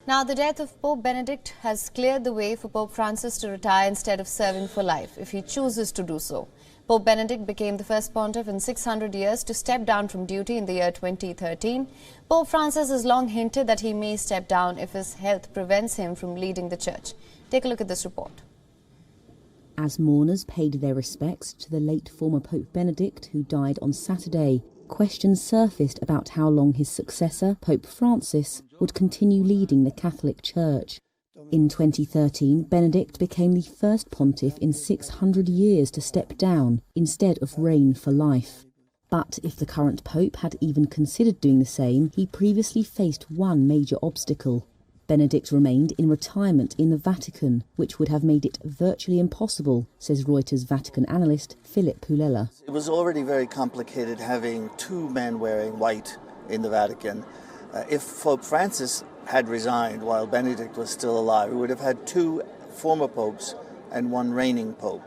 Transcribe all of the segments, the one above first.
Now, the death of Pope Benedict has cleared the way for Pope Francis to retire instead of serving for life, if he chooses to do so. Pope Benedict became the first pontiff in 600 years to step down from duty in the year 2013. Pope Francis has long hinted that he may step down if his health prevents him from leading the church. Take a look at this report. As mourners paid their respects to the late former Pope Benedict, who died on Saturday, questions surfaced about how long his successor, Pope Francis, would continue leading the Catholic Church. In 2013, Benedict became the first pontiff in 600 years to step down instead of reign for life. But if the current pope had even considered doing the same, he previously faced one major obstacle. Benedict remained in retirement in the Vatican, which would have made it virtually impossible, says Reuters Vatican analyst Philip Pulela. It was already very complicated having two men wearing white in the Vatican. If Pope Francis had resigned while Benedict was still alive, we would have had two former popes and one reigning pope.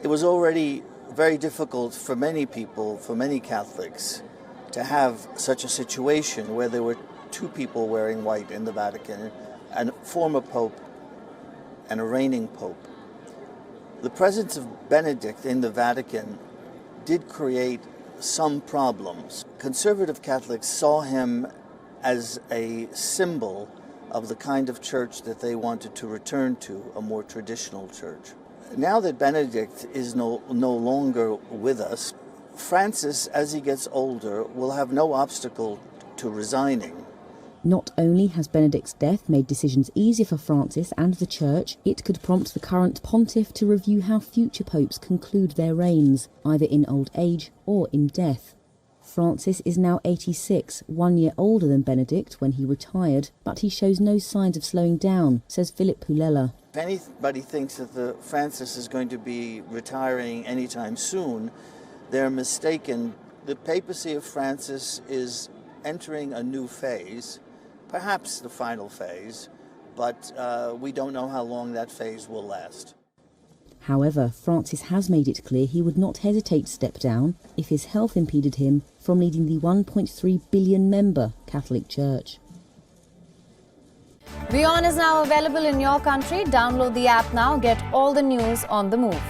It was already very difficult for many people, for many Catholics, to have such a situation where there were two people wearing white in the Vatican, a former pope and a reigning pope. The presence of Benedict in the Vatican did create some problems. Conservative Catholics saw him as a symbol of the kind of church that they wanted to return to, a more traditional church. Now that Benedict is no longer with us, Francis, as he gets older, will have no obstacle to resigning. Not only has Benedict's death made decisions easier for Francis and the Church, it could prompt the current pontiff to review how future popes conclude their reigns, either in old age or in death. Francis is now 86, 1 year older than Benedict when he retired, but he shows no signs of slowing down, says Philip Pulela. If anybody thinks that Francis is going to be retiring anytime soon, they're mistaken. The papacy of Francis is entering a new phase, perhaps the final phase, but we don't know how long that phase will last. However, Francis has made it clear he would not hesitate to step down if his health impeded him from leading the 1.3 billion member Catholic Church. WION is now available in your country. Download the app now. Get all the news on the move.